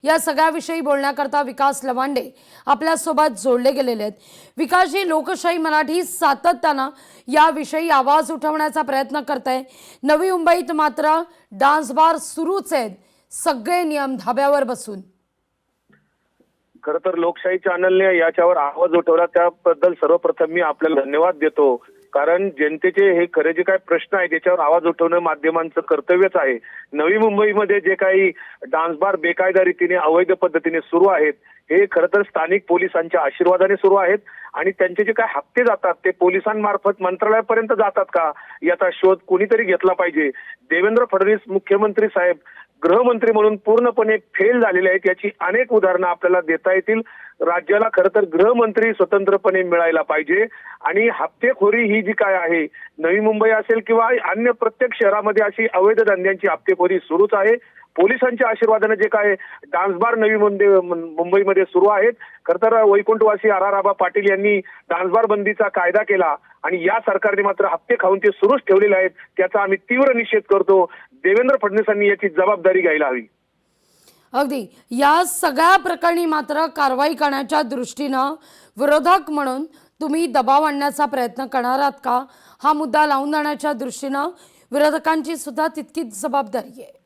या सगळ्याविषयी बोलण्याकरता विकास लवांडे आपल्यासोबत जोडले गेलेले आहेत। विकासजी, लोकशाही मराठी सातत्यानं याविषयी आवाज उठवण्याचा प्रयत्न करते। नवी मुंबईत मात्र डान्स बार सुरूच आहेत, सगळे नियम धाब्यावर बसून। खरं तर लोकशाही चॅनलने याच्यावर आवाज उठवला त्याबद्दल सर्वप्रथम मी आपल्याला धन्यवाद देतो। कारण जनतेचे हे खरे जे काही प्रश्न आहेत त्याच्यावर आवाज उठवणं माध्यमांचं कर्तव्यच आहे। नवी मुंबईमध्ये जे काही डान्स बार बेकायदा रीतीने अवैध पद्धतीने सुरू आहेत हे खरं तर स्थानिक पोलिसांच्या आशीर्वादाने सुरू आहेत आणि त्यांचे जे काही हप्ते जातात ते पोलिसांमार्फत मंत्रालयापर्यंत जातात का याचा शोध कोणीतरी घेतला पाहिजे। देवेंद्र फडणवीस मुख्यमंत्री साहेब गृहमंत्री म्हणून पूर्णपणे फेल झालेले आहेत याची अनेक उदाहरणं आपल्याला देता येतील। राज्याला खरं तर गृहमंत्री स्वतंत्रपणे मिळायला पाहिजे आणि हप्तेखोरी ही जी काय आहे नवी मुंबई असेल किंवा अन्य प्रत्येक शहरामध्ये अशी अवैध धंद्यांची हप्तेखोरी सुरूच आहे। पोलिसांच्या आशीर्वादाने जे काय डान्स बार नवी मुंबईमध्ये सुरू आहेत। खरं तर वैकुंठवासी आर.आर. पाटील यांनी डान्स बार बंदीचा कायदा केला आणि या सरकारने मात्र हप्ते खाऊन ते सुरूच ठेवलेले आहेत, त्याचा आम्ही तीव्र निषेध करतो। देवेंद्र फडणवीसांनी याची जबाबदारी घ्यायला हवी। अगदी या सगळ्या प्रकरणी मात्र कारवाई करण्याच्या दृष्टीनं विरोधक म्हणून तुम्ही दबाव आणण्याचा प्रयत्न करणार आहात का? हा मुद्दा लावून देण्याच्या दृष्टीनं विरोधकांची सुद्धा तितकीच जबाबदारी आहे।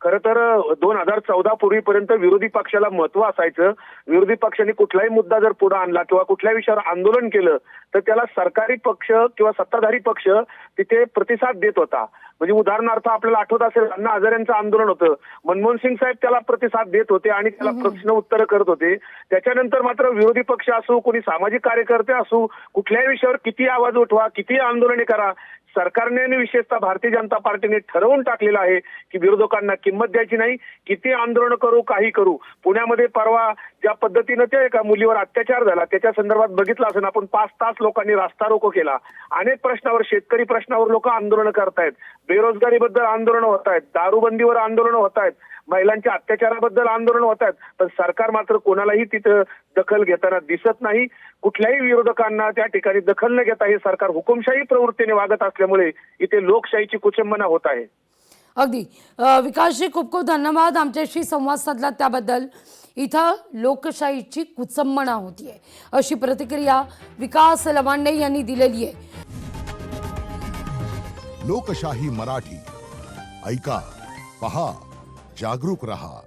खरं तर 2014 पूर्वीपर्यंत विरोधी पक्षाला महत्व असायचं। विरोधी पक्षाने कुठलाही मुद्दा जर पुढे आणला किंवा कुठल्या विषयावर आंदोलन केलं तर त्याला सरकारी पक्ष किंवा सत्ताधारी पक्ष तिथे प्रतिसाद देत होता। म्हणजे उदाहरणार्थ आपल्याला आठवत असेल अण्णा हजारेंचं आंदोलन होतं, मनमोहन सिंग साहेब त्याला प्रतिसाद देत होते आणि त्याला प्रश्न उत्तर करत होते। त्याच्यानंतर मात्र विरोधी पक्ष असो कोणी सामाजिक कार्यकर्ते असो कुठल्याही विषयावर किती आवाज उठवा किती आंदोलने करा, सरकारने आणि विशेषतः भारतीय जनता पार्टीने ठरवून टाकलेलं आहे की विरोधकांना किंमत द्यायची नाही, किती आंदोलन करू काही करू। पुण्यामध्ये परवा ज्या पद्धतीने त्या एका मुलीवर अत्याचार झाला त्याच्या संदर्भात बघितलं असेल आपण, 5 तास लोकांनी रास्ता रोको केला। अनेक प्रश्नावर शेतकरी प्रश्नावर लोक आंदोलन करतायत, बेरोजगारीबद्दल आंदोलन होत आहेत, दारूबंदीवर आंदोलन होत आहेत, महिलांच्या अत्याचाराबद्दल आंदोलन होत आहेत, पण सरकार मात्र कोणालाही तिथं दखल घेताना दिसत नाही। कुठल्याही विरोधकांना त्या ठिकाणी दखल न घेता हे सरकार हुकुमशाही प्रवृत्तीने वागत असल्यामुळे इथे लोकशाहीची कुचंबना होत आहे। अगदी विकासजी, खूप खूप धन्यवाद आमच्याशी संवाद साधला त्याबद्दल। इथं लोकशाहीची कुचंबना होतीये अशी प्रतिक्रिया विकास लवांडे यांनी दिलेली आहे। लोकशाही मराठी ऐका, पहा, जागरूक रहा।